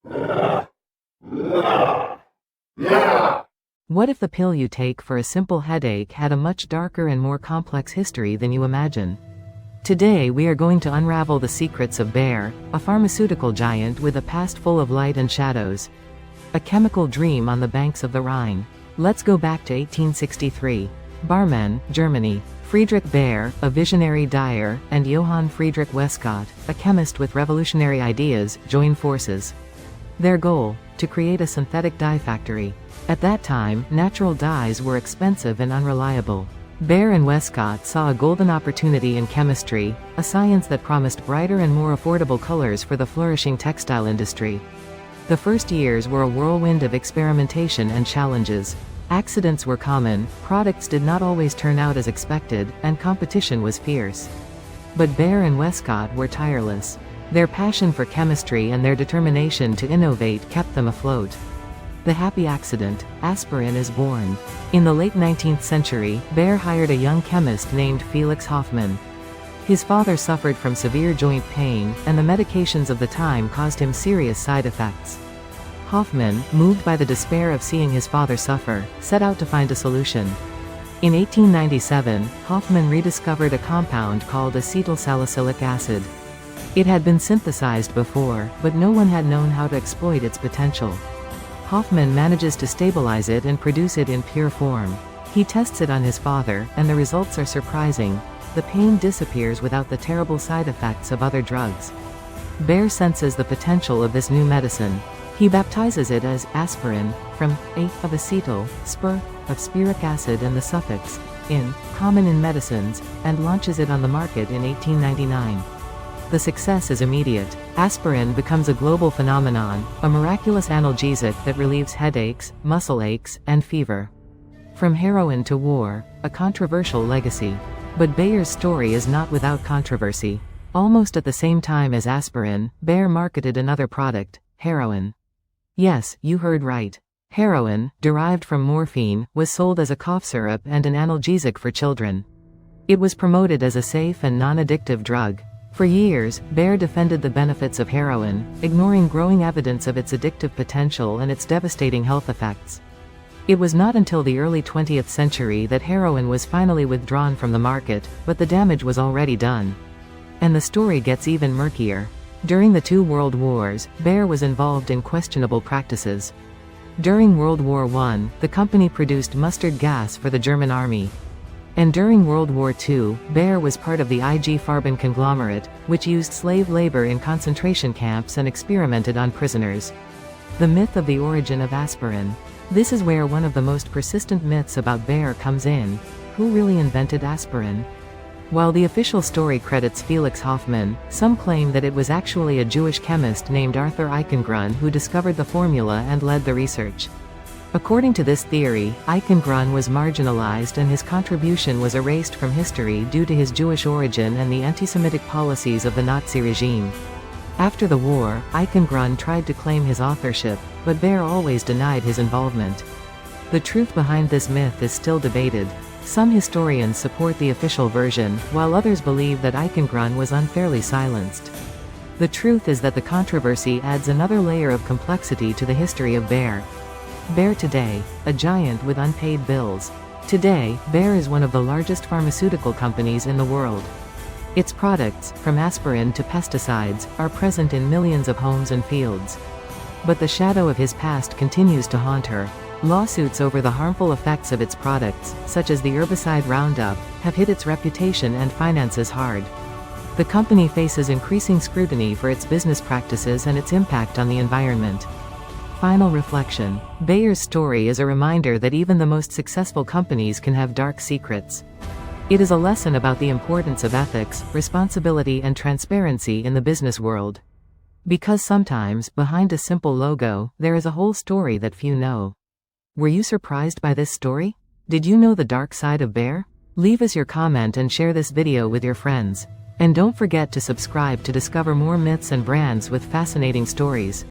What if the pill you take for a simple headache had a much darker and more complex history than you imagine? Today we are going to unravel the secrets of Bayer, a pharmaceutical giant with a past full of light and shadows. A chemical dream on the banks of the Rhine. Let's go back to 1863. Barmen, Germany. Friedrich Bayer, a visionary dyer, and Johann Friedrich Westcott, a chemist with revolutionary ideas, join forces. Their goal: to create a synthetic dye factory. At that time, natural dyes were expensive and unreliable. Bayer and Westcott saw a golden opportunity in chemistry, a science that promised brighter and more affordable colors for the flourishing textile industry. The first years were a whirlwind of experimentation and challenges. Accidents were common, products did not always turn out as expected, and competition was fierce. But Bayer and Westcott were tireless. Their passion for chemistry and their determination to innovate kept them afloat. The happy accident: aspirin is born. In the late 19th century, Bayer hired a young chemist named Felix Hoffmann. His father suffered from severe joint pain, and the medications of the time caused him serious side effects. Hoffmann, moved by the despair of seeing his father suffer, set out to find a solution. In 1897, Hoffmann rediscovered a compound called acetyl salicylic acid. It had been synthesized before, but no one had known how to exploit its potential. Hoffmann manages to stabilize it and produce it in pure form. He tests it on his father, and the results are surprising. The pain disappears without the terrible side effects of other drugs. Bayer senses the potential of this new medicine. He baptizes it as aspirin, from a of acetyl, spir of spiric acid and the suffix in, common in medicines, and launches it on the market in 1899. The success is immediate. Aspirin becomes a global phenomenon, a miraculous analgesic that relieves headaches, muscle aches, and fever. From heroin to war, a controversial legacy. But Bayer's story is not without controversy. Almost at the same time as aspirin, Bayer marketed another product: heroin. Yes, you heard right. Heroin, derived from morphine, was sold as a cough syrup and an analgesic for children. It was promoted as a safe and non-addictive drug. For years, Bayer defended the benefits of heroin, ignoring growing evidence of its addictive potential and its devastating health effects. It was not until the early 20th century that heroin was finally withdrawn from the market, but the damage was already done. And the story gets even murkier. During the two world wars, Bayer was involved in questionable practices. During World War I, the company produced mustard gas for the German army. And during World War II, Bayer was part of the IG Farben conglomerate, which used slave labor in concentration camps and experimented on prisoners. The myth of the origin of aspirin. This is where one of the most persistent myths about Bayer comes in. Who really invented aspirin? While the official story credits Felix Hoffmann, some claim that it was actually a Jewish chemist named Arthur Eichengrun who discovered the formula and led the research. According to this theory, Eichengrun was marginalized and his contribution was erased from history due to his Jewish origin and the anti-Semitic policies of the Nazi regime. After the war, Eichengrun tried to claim his authorship, but Bayer always denied his involvement. The truth behind this myth is still debated. Some historians support the official version, while others believe that Eichengrun was unfairly silenced. The truth is that the controversy adds another layer of complexity to the history of Bayer. Bayer today, a giant with unpaid bills. Today, Bayer is one of the largest pharmaceutical companies in the world. Its products, from aspirin to pesticides, are present in millions of homes and fields. But the shadow of his past continues to haunt her. Lawsuits over the harmful effects of its products, such as the herbicide Roundup, have hit its reputation and finances hard. The company faces increasing scrutiny for its business practices and its impact on the environment. Final reflection. Bayer's story is a reminder that even the most successful companies can have dark secrets. It is a lesson about the importance of ethics, responsibility and transparency in the business world. Because sometimes, behind a simple logo, there is a whole story that few know. Were you surprised by this story? Did you know the dark side of Bayer? Leave us your comment and share this video with your friends. And don't forget to subscribe to discover more myths and brands with fascinating stories.